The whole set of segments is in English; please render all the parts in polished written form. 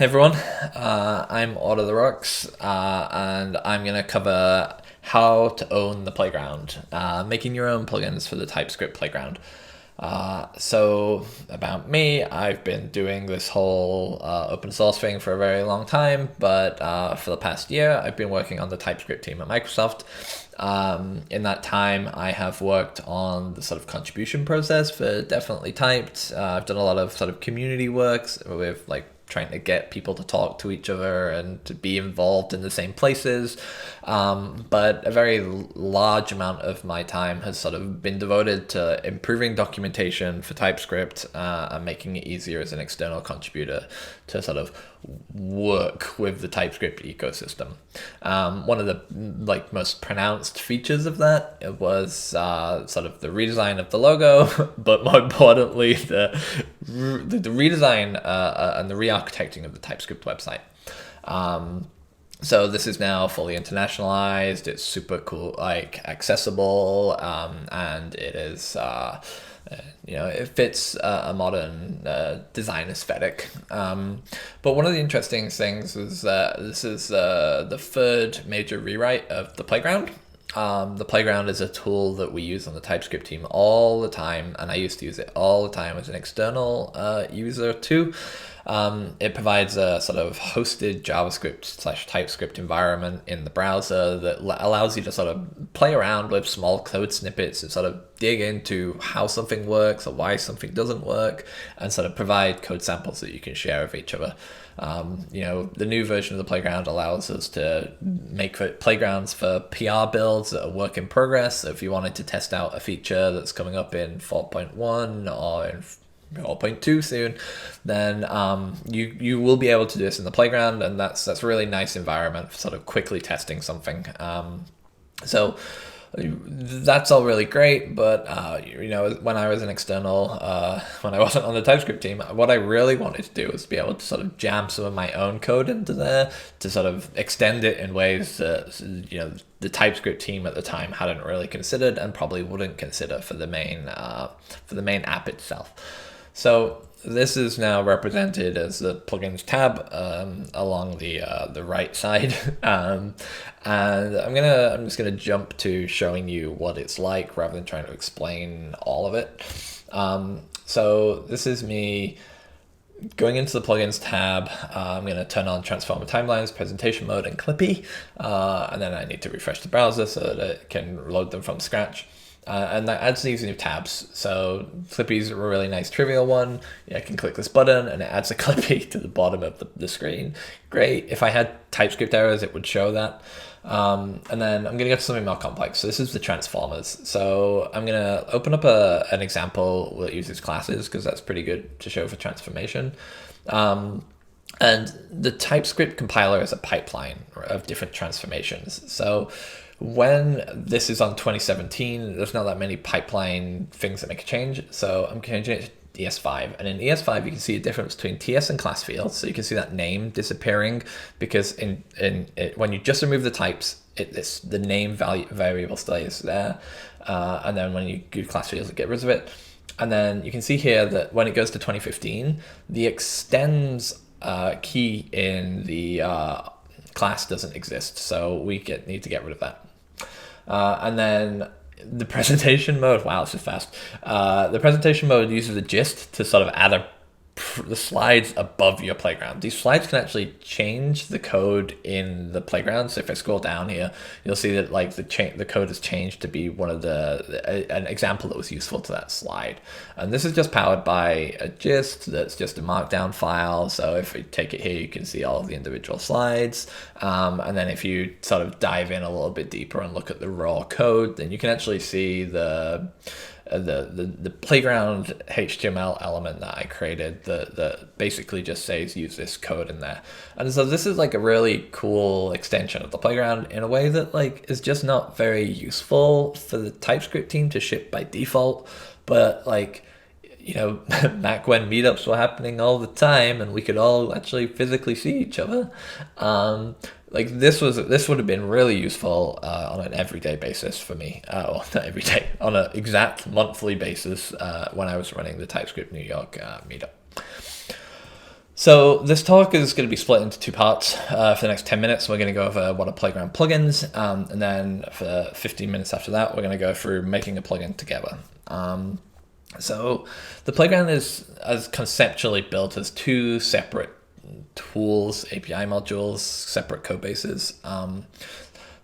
Hey everyone, I'm Orta Therox, and I'm going to cover how to own the playground, making your own plugins for the TypeScript playground. So about me, I've been doing this whole open source thing for a very long time, but for the past year, I've been working on the TypeScript team at Microsoft. In that time, I have worked on the sort of contribution process for Definitely Typed. I've done a lot of sort of community works with like trying to get people to talk to each other and to be involved in the same places. But a very large amount of my time has sort of been devoted to improving documentation for TypeScript and making it easier as an external contributor to sort of work with the TypeScript ecosystem. One of the most pronounced features of that was sort of the redesign of the logo, but more importantly, the redesign and the re-architecting of the TypeScript website. So this is now fully internationalized. It's super cool, like accessible, and it is, it fits a modern design aesthetic. But one of the interesting things is that this is the third major rewrite of the playground. The playground is a tool that we use on the TypeScript team all the time, and I used to use it all the time as an external user too. It provides a sort of hosted JavaScript/TypeScript environment in the browser that allows you to sort of play around with small code snippets and sort of dig into how something works or why something doesn't work, and sort of provide code samples that you can share with each other. The new version of the playground allows us to make playgrounds for PR builds that are work in progress. So if you wanted to test out a feature that's coming up in 4.1 or in 4.2 soon, then you will be able to do this in the playground, and that's a really nice environment for sort of quickly testing something. So that's all really great, but when I was an external, when I wasn't on the TypeScript team, what I really wanted to do was be able to sort of jam some of my own code into there to sort of extend it in ways that the TypeScript team at the time hadn't really considered and probably wouldn't consider for the main app itself. So this is now represented as the plugins tab along the right side, and I'm just gonna jump to showing you what it's like rather than trying to explain all of it. So this is me going into the plugins tab. I'm going to turn on transformer timelines, presentation mode, and Clippy, and then I need to refresh the browser so that it can load them from scratch. And that adds these new tabs. So Clippy's a really nice trivial one. I can click this button and it adds a Clippy to the bottom of the screen. Great. If I had TypeScript errors, it would show that. And then I'm going to get to something more complex. So this is the transformers. So I'm going to open up an example that uses classes because that's pretty good to show for transformation. And the TypeScript compiler is a pipeline of different transformations. So when this is on 2017, there's not that many pipeline things that make a change. So I'm changing it to ES5. And in ES5, you can see a difference between TS and class fields. So you can see that name disappearing because when you just remove the types, the name variable stays there. And then when you do class fields, it get rid of it. And then you can see here that when it goes to 2015, the extends key in the class doesn't exist. So we need to get rid of that. And then the presentation mode, wow, this is fast. The presentation mode uses a gist to sort of add the slides above your playground. These slides can actually change the code in the playground. So if I scroll down here, you'll see that like the code has changed to be one of an example that was useful to that slide. And this is just powered by a gist that's just a markdown file. So if we take it here, you can see all of the individual slides. And then if you sort of dive in a little bit deeper and look at the raw code, then you can actually see the playground HTML element that I created that basically just says use this code in there. And so this is like a really cool extension of the playground in a way that like is just not very useful for the TypeScript team to ship by default. But like, back when meetups were happening all the time and we could all actually physically see each other, this would have been really useful on an everyday basis for me. Well, not every day, on an exact monthly basis when I was running the TypeScript New York meetup. So this talk is going to be split into two parts. For the next 10 minutes, we're going to go over what are Playground plugins, and then for 15 minutes after that, we're going to go through making a plugin together. So the Playground is conceptually built as two separate tools, API modules, separate code bases.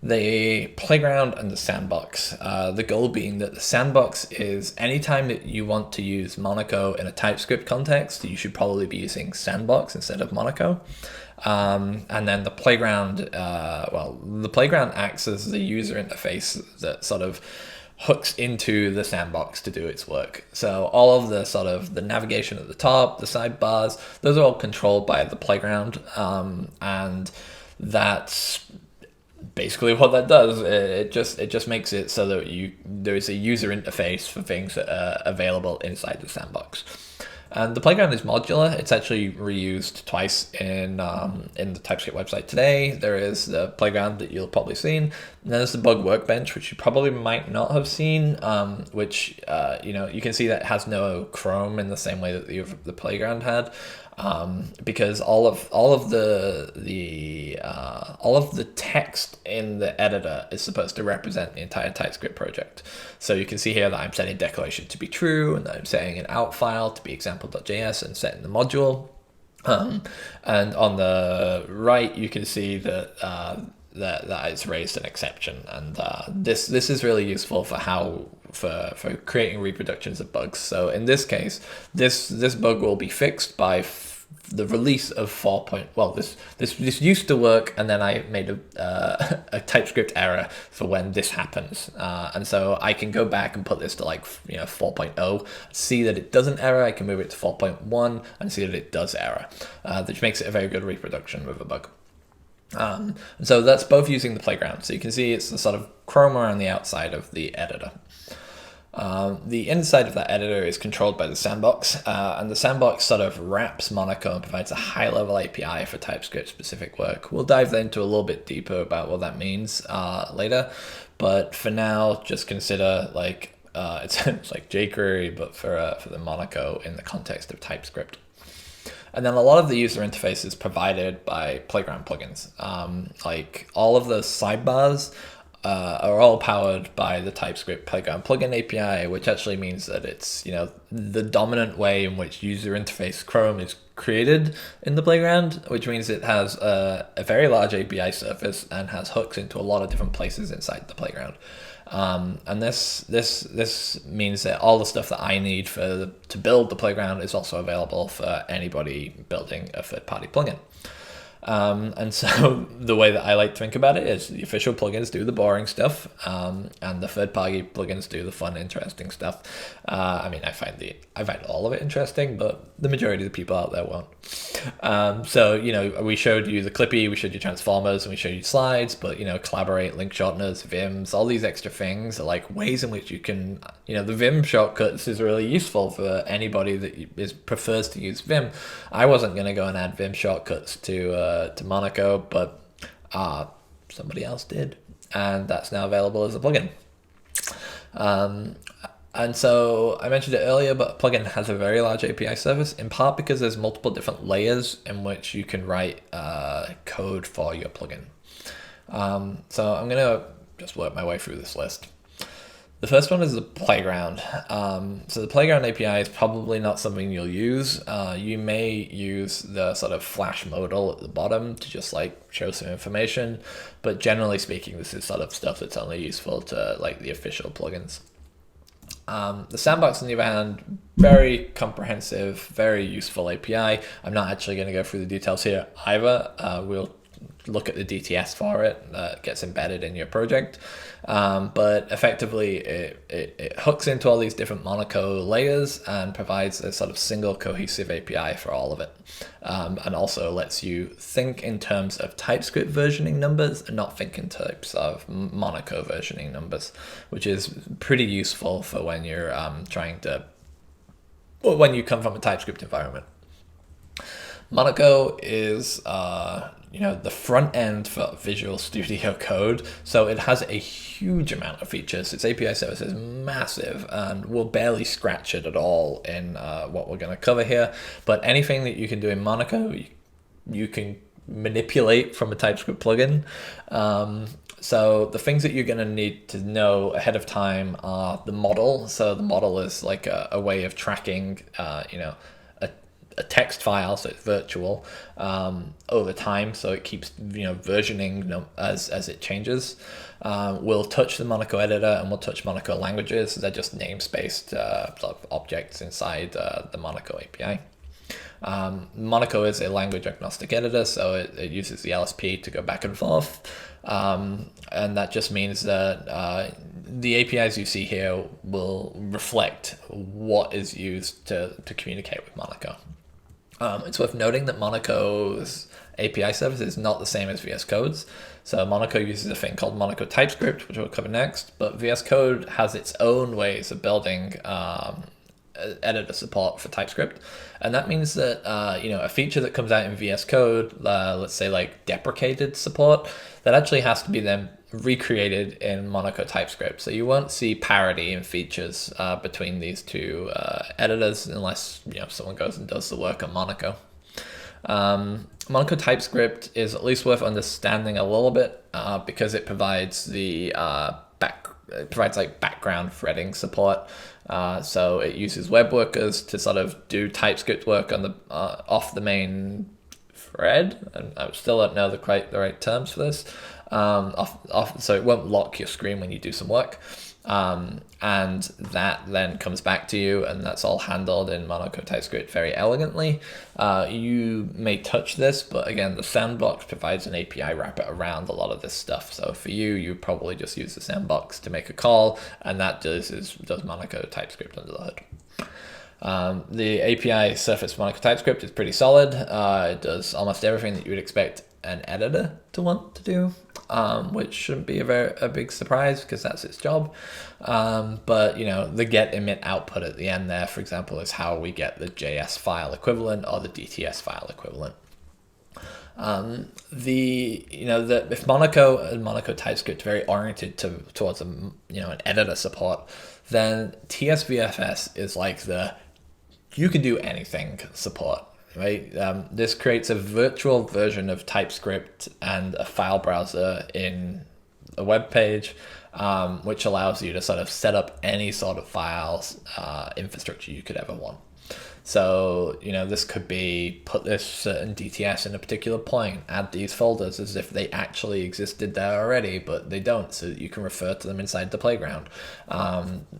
The Playground and the Sandbox. The goal being that the Sandbox is anytime that you want to use Monaco in a TypeScript context, you should probably be using Sandbox instead of Monaco. And then the Playground, the Playground acts as the user interface that sort of hooks into the Sandbox to do its work. So all of the sort of the navigation at the top, the sidebars, those are all controlled by the Playground, and that's basically what that does. It just makes it so that there is a user interface for things that are available inside the Sandbox. And the Playground is modular. It's actually reused twice in the TypeScript website today. There is the Playground that you'll probably seen, and then there's the bug workbench, which you probably might not have seen, which you can see that it has no Chrome in the same way that the Playground had. Because all of the text in the editor is supposed to represent the entire TypeScript project. So you can see here that I'm setting declaration to be true, and that I'm setting an out file to be example.js and setting the module. And on the right, you can see that that it's raised an exception, and this is really useful for creating reproductions of bugs. So in this case, this bug will be fixed by the release of 4. This used to work, and then I made a TypeScript error for when this happens, and so I can go back and put this to 4.0, see that it doesn't error. I can move it to 4.1 and see that it does error, which makes it a very good reproduction of a bug. And so that's both using the Playground. So you can see it's the sort of chroma on the outside of the editor. The inside of that editor is controlled by the Sandbox, and the Sandbox sort of wraps Monaco and provides a high-level API for TypeScript-specific work. We'll dive into a little bit deeper about what that means later, but for now, just consider it's like jQuery, but for the Monaco in the context of TypeScript. And then a lot of the user interface is provided by Playground plugins. Like all of the sidebars are all powered by the TypeScript Playground plugin API, which actually means that it's the dominant way in which user interface Chrome is created in the Playground, which means it has a very large API surface and has hooks into a lot of different places inside the Playground. And this means that all the stuff that I need to build the Playground is also available for anybody building a third-party plugin. And so the way that I like to think about it is the official plugins do the boring stuff, and the third-party plugins do the fun, interesting stuff. I find all of it interesting, but the majority of the people out there won't. So we showed you the Clippy, we showed you transformers, and we showed you slides, but collaborate, link shorteners, Vims, all these extra things are like ways in which you can, the Vim shortcuts is really useful for anybody that prefers to use Vim. I wasn't going to go and add Vim shortcuts to Monaco, but somebody else did, and that's now available as a plugin. And so I mentioned it earlier, but a plugin has a very large API service, in part because there's multiple different layers in which you can write code for your plugin. So I'm going to just work my way through this list. The first one is the Playground. So the Playground API is probably not something you'll use. You may use the sort of flash modal at the bottom to just show some information, but generally speaking, this is sort of stuff that's only useful to the official plugins. The Sandbox, on the other hand, very comprehensive, very useful API. I'm not actually going to go through the details here either. We'll look at the DTS for it that gets embedded in your project. But effectively, it hooks into all these different Monaco layers and provides a sort of single cohesive API for all of it. And also lets you think in terms of TypeScript versioning numbers and not think in terms of Monaco versioning numbers, which is pretty useful for when you're when you come from a TypeScript environment. Monaco is the front end for Visual Studio Code. So it has a huge amount of features. Its API service is massive, and we'll barely scratch it at all in what we're going to cover here. But anything that you can do in Monaco, you can manipulate from a TypeScript plugin. So the things that you're going to need to know ahead of time are the model. So the model is like a way of tracking, a text file, so it's virtual, over time, so it keeps versioning as it changes. We'll touch the Monaco editor, and we'll touch Monaco languages. They're just namespaced sort of objects inside the Monaco API. Monaco is a language agnostic editor, so it uses the LSP to go back and forth, and that just means that the APIs you see here will reflect what is used to communicate with Monaco. It's worth noting that Monaco's API service is not the same as VS Code's. So Monaco uses a thing called monaco-typescript, which we'll cover next, but VS Code has its own ways of building editor support for TypeScript. And that means that a feature that comes out in VS Code, let's say like deprecated support, that actually has to be then recreated in Monaco TypeScript. So you won't see parity in features between these two editors unless someone goes and does the work on Monaco. Monaco TypeScript is at least worth understanding a little bit because it provides background threading support. So it uses web workers to sort of do TypeScript work on the off the main thread, and I still don't know the right terms for this. So it won't lock your screen when you do some work, and that then comes back to you, and that's all handled in Monaco TypeScript very elegantly. You may touch this, but again, the Sandbox provides an API wrapper around a lot of this stuff. So for you probably just use the Sandbox to make a call, and that does Monaco TypeScript under the hood. The API surface for Monaco TypeScript is pretty solid. It does almost everything that you would expect an editor to want to do, which shouldn't be a big surprise because that's its job. But the get emit output at the end there, for example, is how we get the JS file equivalent or the DTS file equivalent. If Monaco and Monaco TypeScript are very oriented towards an editor support, then TSVFS is like the you can do anything support. Right. This creates a virtual version of TypeScript and a file browser in a web page, which allows you to sort of set up any sort of files infrastructure you could ever want. So, this could be put this certain DTS in a particular point, add these folders as if they actually existed there already, but they don't, so that you can refer to them inside the playground.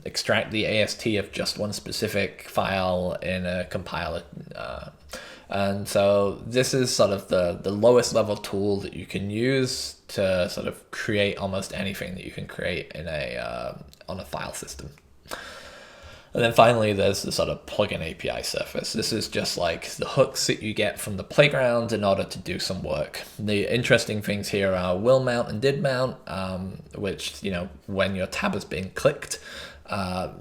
Extract the AST of just one specific file in a compiler. And so this is sort of the lowest level tool that you can use to sort of create almost anything that you can create in on a file system. And then finally, there's the sort of plugin API surface. This is just like the hooks that you get from the playground in order to do some work. The interesting things here are will mount and did mount, which, when your tab has been clicked,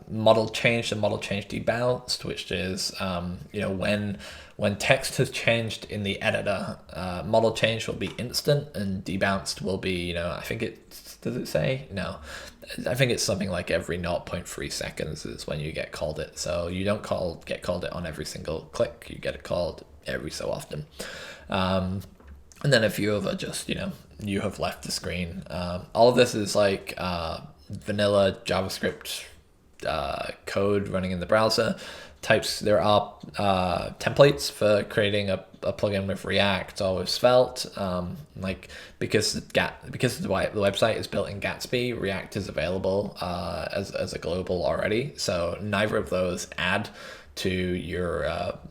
model change and model change debounced, which is, when text has changed in the editor, model change will be instant and debounced will be, does it say? No. I think it's something like every 0.3 seconds is when you get called it. So you don't get called it on every single click. You get it called every so often. And then a few of it just, you have left the screen. All of this is like vanilla JavaScript code running in the browser. There are templates for creating a plugin with React or with Svelte. Because the website is built in Gatsby, React is available as a global already. So neither of those add to your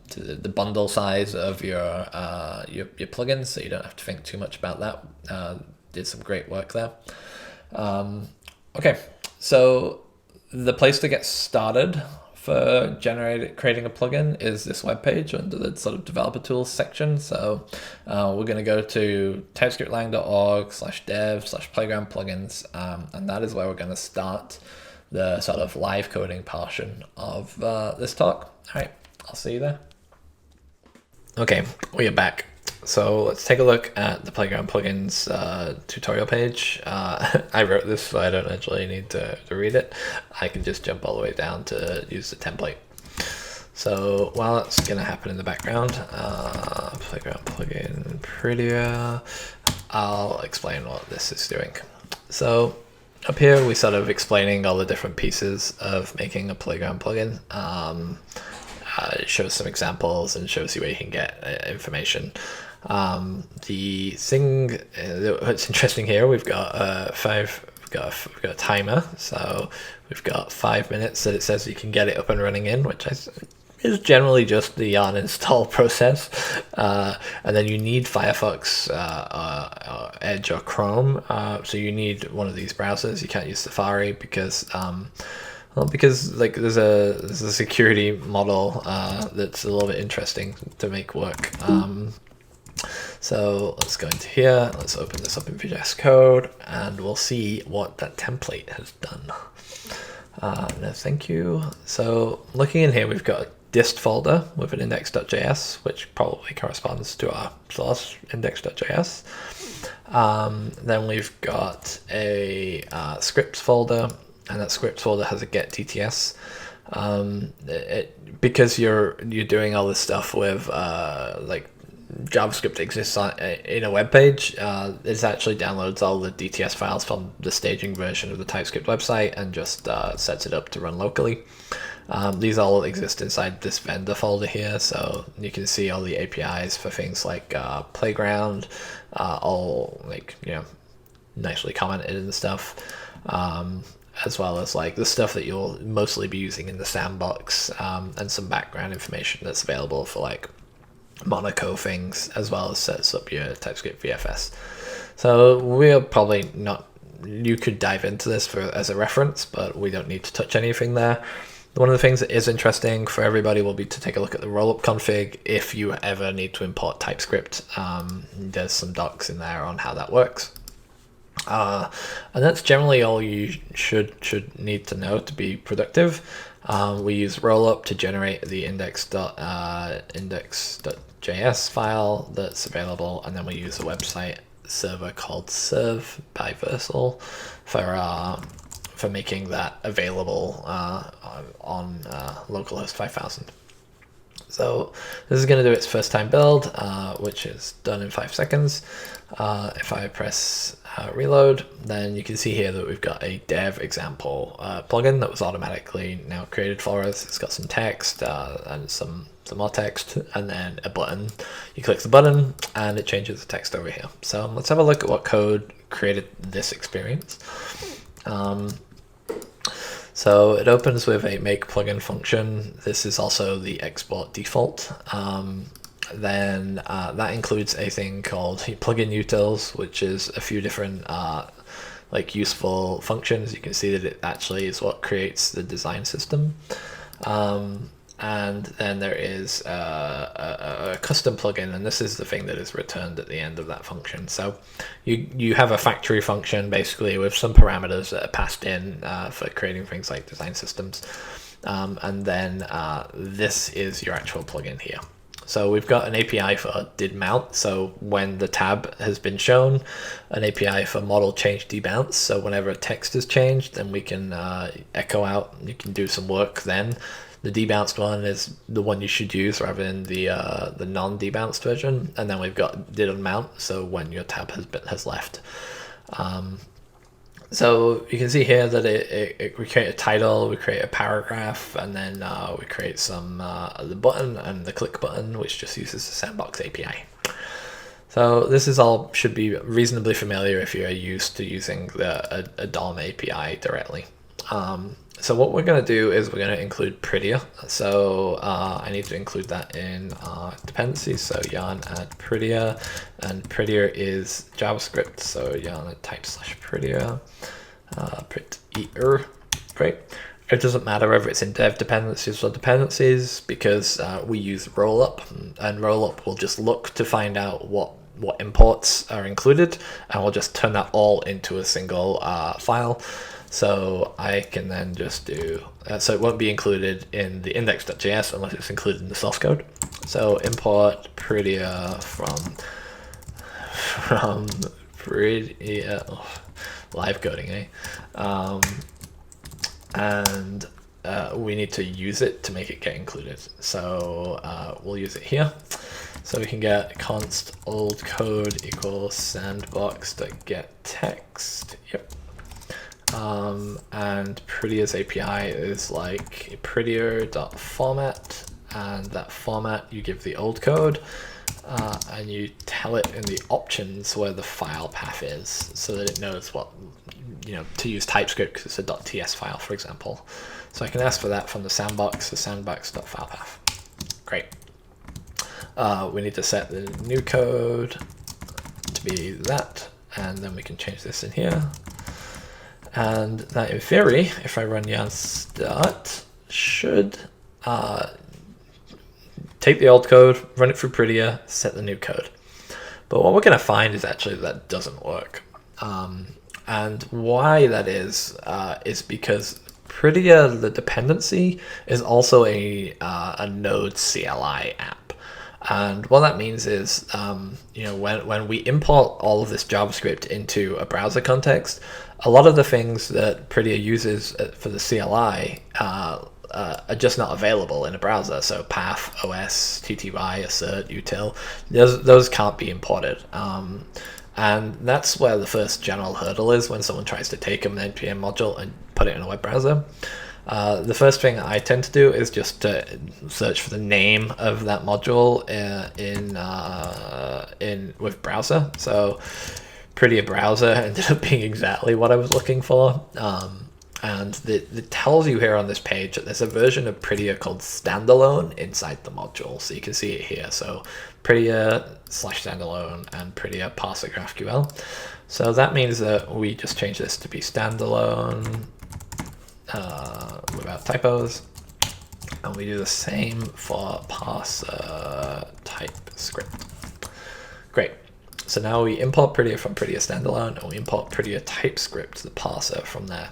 to the bundle size of your plugins, so you don't have to think too much about that. Did some great work there. Okay, so the place to get started for creating a plugin is this webpage under the sort of developer tools section. So we're going to go to typescriptlang.org/dev/playground plugins, and that is where we're going to start the sort of live coding portion of this talk. All right, I'll see you there. Okay, we are back. So let's take a look at the Playground plugins tutorial page. I wrote this, so I don't actually need to read it. I can just jump all the way down to use the template. So while it's going to happen in the background, Playground plugin prettier, I'll explain what this is doing. So up here, we sort of explaining all the different pieces of making a Playground plugin. It shows some examples and shows you where you can get information. The thing that's interesting here, we've got we've got a timer, so we've got 5 minutes that it says you can get it up and running in, which is generally just the yarn install process, and then you need Firefox, Edge, or Chrome. So you need one of these browsers. You can't use Safari because like there's a security model that's a little bit interesting to make work. So let's go into here, let's open this up in VS Code, and we'll see what that template has done. No, thank you. So looking in here, we've got a dist folder with an index.js, which probably corresponds to our source index.js. Then we've got a scripts folder, and that scripts folder has a get DTS. Because you're doing all this stuff with like JavaScript exists in a web page, it actually downloads all the DTS files from the staging version of the TypeScript website and just sets it up to run locally. These all exist inside this vendor folder here, so you can see all the APIs for things like Playground, all like nicely commented and stuff, as well as like the stuff that you'll mostly be using in the sandbox, and some background information that's available for like Monaco things, as well as sets up your TypeScript VFS. So we're probably not, you could dive into this as a reference, but we don't need to touch anything there. One of the things that is interesting for everybody will be to take a look at the rollup config if you ever need to import TypeScript. There's some docs in there on how that works. And that's generally all you should need to know to be productive. We use rollup to generate the index.js file that's available, and then we use a website server called serve by Versal for making that available on localhost 5000. So this is going to do its first time build, which is done in 5 seconds. If I press reload, then you can see here that we've got a dev example plugin that was automatically now created for us. It's got some text and some more text, and then a button. You click the button and it changes the text over here. So let's have a look at what code created this experience. So it opens with a make plugin function. This is also the export default. Then that includes a thing called plugin utils, which is a few different like useful functions. You can see that it actually is what creates the design system. And then there is a custom plugin, and this is the thing that is returned at the end of that function. So you have a factory function basically with some parameters that are passed in for creating things like design systems. And then this is your actual plugin here. So we've got an API for did mount, so when the tab has been shown, an API for model change debounce, so whenever a text is changed, then we can echo out, you can do some work then. The debounced one is the one you should use rather than the non-debounced version, and then we've got did unmount, so when your tab has left. So you can see here that we create a title, we create a paragraph, and then we create some the button and the click button, which just uses the Sandbox API. So this is all should be reasonably familiar if you're used to using a DOM API directly. So what we're going to do is we're going to include prettier. So I need to include that in dependencies. So yarn add prettier, and prettier is JavaScript. So yarn add type/prettier, prettier, great. It doesn't matter whether it's in dev dependencies or dependencies because we use rollup, and rollup will just look to find out what imports are included, and we'll just turn that all into a single file. So I can then just do, so it won't be included in the index.js unless it's included in the source code. So import prettier from prettier, live coding, eh? And we need to use it to make it get included. So we'll use it here. So we can get const old code equals sandbox.getText. Yep. And prettiers API is like prettier.format, and that format you give the old code, and you tell it in the options where the file path is, so that it knows what, to use TypeScript because it's a .ts file, for example. So I can ask for that from the sandbox, the sandbox.filepath. Great. We need to set the new code to be that, and then we can change this in here. And that, in theory, if I run yarn start, should take the old code, run it through prettier, set the new code. But what we're going to find is actually that doesn't work. And why that is because prettier, the dependency, is also a Node CLI app. And what that means is, when we import all of this JavaScript into a browser context, a lot of the things that Prettier uses for the CLI are just not available in a browser. So path, OS, TTY, assert, util, those can't be imported. And that's where the first general hurdle is when someone tries to take an NPM module and put it in a web browser. The first thing I tend to do is just to search for the name of that module with browser. So Prettier browser ended up being exactly what I was looking for. And it tells you here on this page that there's a version of Prettier called standalone inside the module. So you can see it here. So Prettier/standalone and Prettier parser GraphQL. So that means that we just change this to be standalone without typos. And we do the same for parser TypeScript. Great. So now we import Prettier from Prettier standalone, and we import Prettier TypeScript, the parser, from there.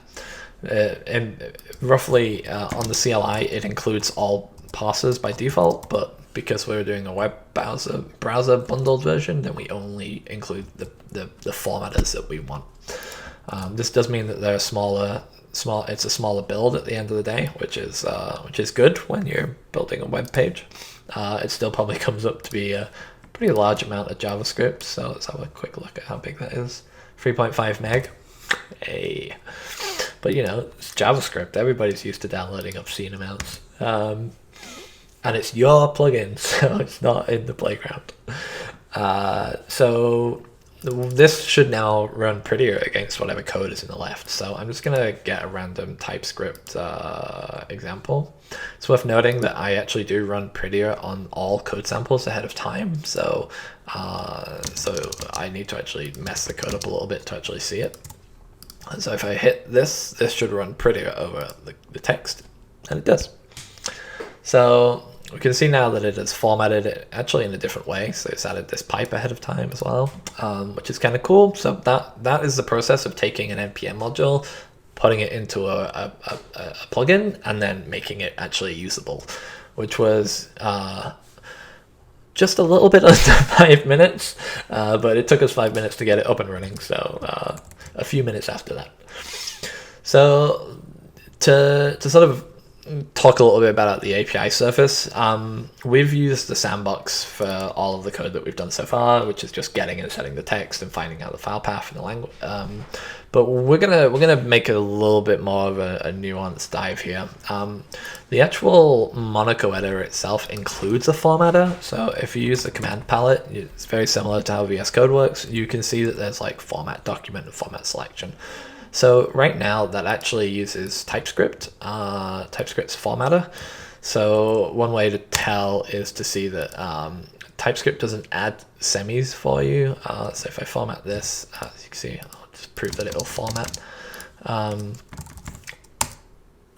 And roughly on the CLI, it includes all parsers by default, but because we're doing a web browser bundled version, then we only include the formatters that we want. This does mean that they're it's a smaller build at the end of the day, which is good when you're building a web page. It still probably comes up to be a pretty large amount of JavaScript. So let's have a quick look at how big that is. 3.5 meg. Hey. But it's JavaScript. Everybody's used to downloading obscene amounts. And it's your plugin, so it's not in the playground. So this should now run Prettier against whatever code is in the left. So I'm just going to get a random TypeScript example. It's worth noting that I actually do run Prettier on all code samples ahead of time. So I need to actually mess the code up a little bit to actually see it. And so if I hit this should run Prettier over the text, and it does. So we can see now that it has formatted it actually in a different way. So it's added this pipe ahead of time as well, which is kind of cool. So that is the process of taking an NPM module, putting it into a plugin, and then making it actually usable, which was just a little bit under 5 minutes, but it took us 5 minutes to get it up and running. So a few minutes after that. So to sort of talk a little bit about the API surface, we've used the sandbox for all of the code that we've done so far, which is just getting and setting the text and finding out the file path and the language. But we're gonna make a little bit more of a nuanced dive here. The actual Monaco editor itself includes a formatter. So if you use the command palette, it's very similar to how VS Code works. You can see that there's like format document and format selection. So right now that actually uses TypeScript, TypeScript's formatter. So one way to tell is to see that TypeScript doesn't add semis for you. So if I format this, as you can see, I'll just prove that it'll format.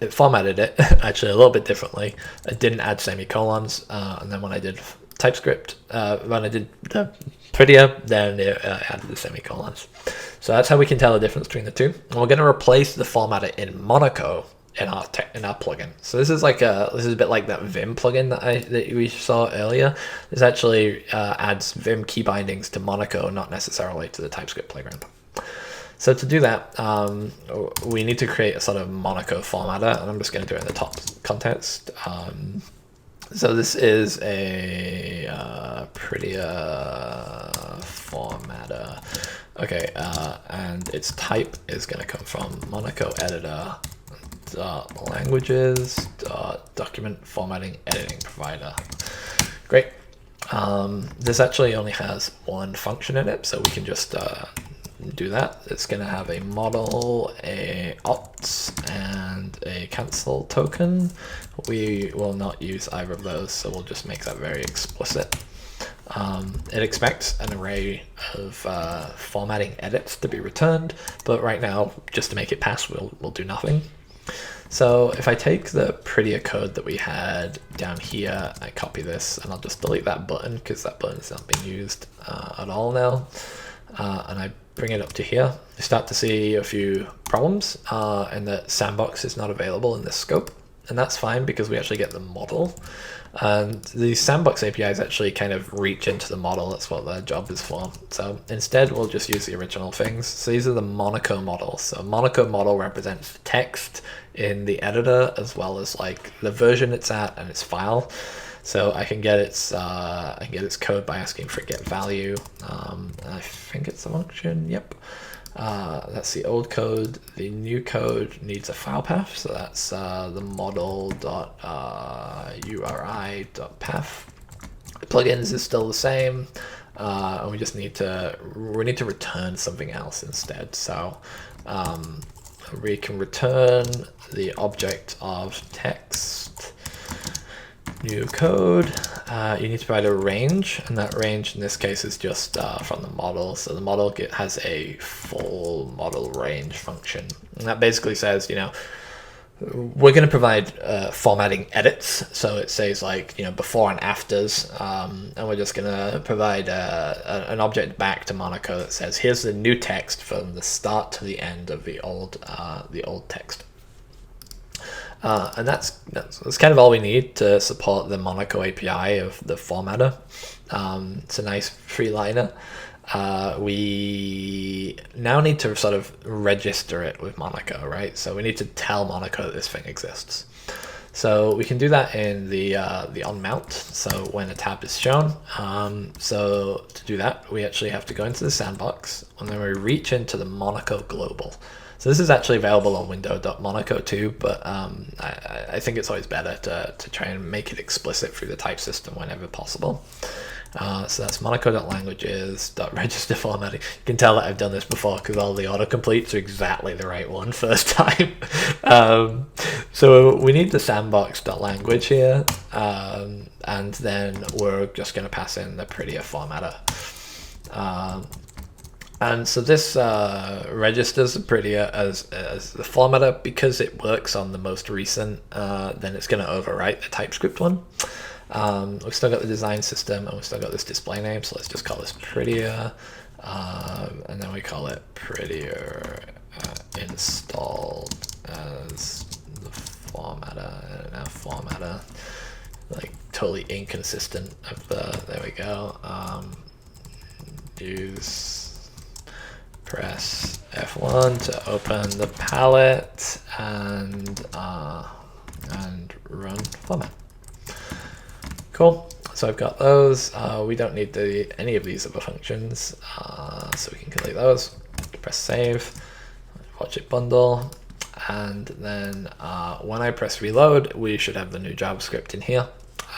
It formatted it actually a little bit differently. It didn't add semicolons, and then when I did TypeScript, when I did the prettier, then it added the semicolons. So that's how we can tell the difference between the two. And we're going to replace the formatter in Monaco in our plugin. So this is a bit like that Vim plugin that we saw earlier. This actually adds Vim key bindings to Monaco, not necessarily to the TypeScript playground. So to do that, we need to create a sort of Monaco formatter, and I'm just going to do it in the top context. So this is a prettier formatter. Okay, and its type is going to come from Monaco editor languages document formatting editing provider. Great. This actually only has one function in it, so we can just do that. It's going to have a model, a opt, and a cancel token. We will not use either of those, so we'll just make that very explicit. It expects an array of formatting edits to be returned, but right now, just to make it pass, we'll do nothing. So if I take the prettier code that we had down here, I copy this, and I'll just delete that button because that button is not being used at all now. And I bring it up to here. You start to see a few problems, and that Sandbox is not available in this scope. And that's fine because we actually get the model. And the Sandbox APIs actually kind of reach into the model. That's what their job is for. So instead, we'll just use the original things. So these are the Monaco models. So Monaco model represents the text in the editor as well as like the version it's at and its file. So I can get its code by asking for get value. I think it's a function. Yep. That's the old code. The new code needs a file path, so that's the model.uri.path. The plugins is still the same, and we just need to return something else instead. So we can return the object of text new code. You need to provide a range, and that range in this case is just from the model. So the model has a full model range function, and that basically says, we're going to provide formatting edits. So it says like, before and afters, and we're just going to provide an object back to Monaco that says, here's the new text from the start to the end of the old text. And that's kind of all we need to support the Monaco API of the formatter. It's a nice three-liner. We now need to sort of register it with Monaco, right? So we need to tell Monaco that this thing exists. So we can do that in the onMount. So when a tab is shown, so to do that, we actually have to go into the sandbox, and then we reach into the Monaco global. So this is actually available on window.monaco too, but I think it's always better to try and make it explicit through the type system whenever possible. So that's monaco.languages.register formatting. You can tell that I've done this before because all the autocompletes are exactly the right one first time. So we need the sandbox.language here, and then we're just going to pass in the prettier formatter. And so this registers the prettier as the formatter. Because it works on the most recent, then it's going to overwrite the TypeScript one. We've still got the design system, and we've still got this display name, so let's just call this prettier, and then we call it prettier installed as the formatter. And now formatter, like totally inconsistent of there we go. Use press F1 to open the palette and run format. Cool. So I've got those. We don't need any of these other functions, so we can delete those. Press save, watch it bundle, and then when I press reload, we should have the new JavaScript in here.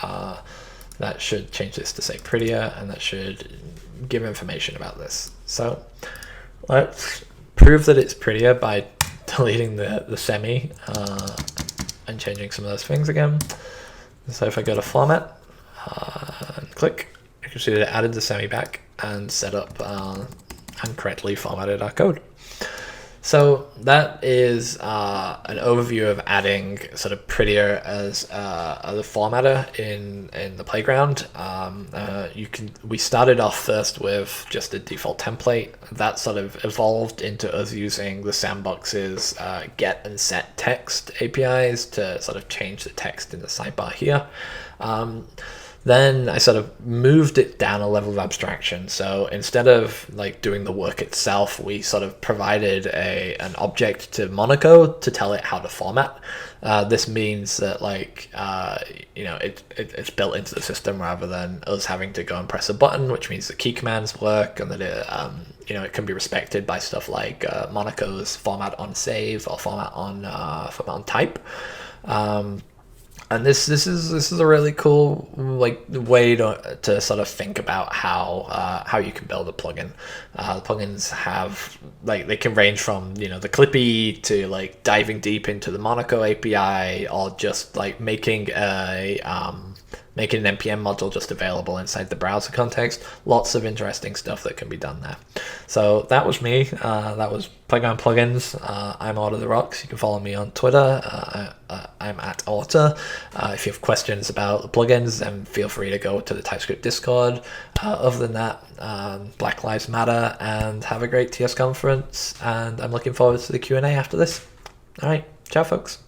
That should change this to say prettier, and that should give information about this. So let's prove that it's prettier by deleting the semi and changing some of those things again. So if I go to format and click, you can see that it added the semi back and set up and correctly formatted our code. So that is an overview of adding sort of prettier as a formatter in the playground. We started off first with just a default template that sort of evolved into us using the Sandbox's get and set text APIs to sort of change the text in the sidebar here. Then I sort of moved it down a level of abstraction. So instead of like doing the work itself, we sort of provided an object to Monaco to tell it how to format. This means that it's built into the system rather than us having to go and press a button, which means the key commands work and that it can be respected by stuff like Monaco's format on save or format on type. And this is a really cool way to sort of think about how you can build a plugin. The plugins have they can range from the Clippy to diving deep into the Monaco API, or just making an NPM module just available inside the browser context. Lots of interesting stuff that can be done there. So that was me. That was Playground Plugins. I'm Orta the Rocks. You can follow me on Twitter. I'm at Orta. If you have questions about the plugins, then feel free to go to the TypeScript Discord. Other than that, Black Lives Matter, and have a great TS conference. And I'm looking forward to the Q&A after this. All right. Ciao, folks.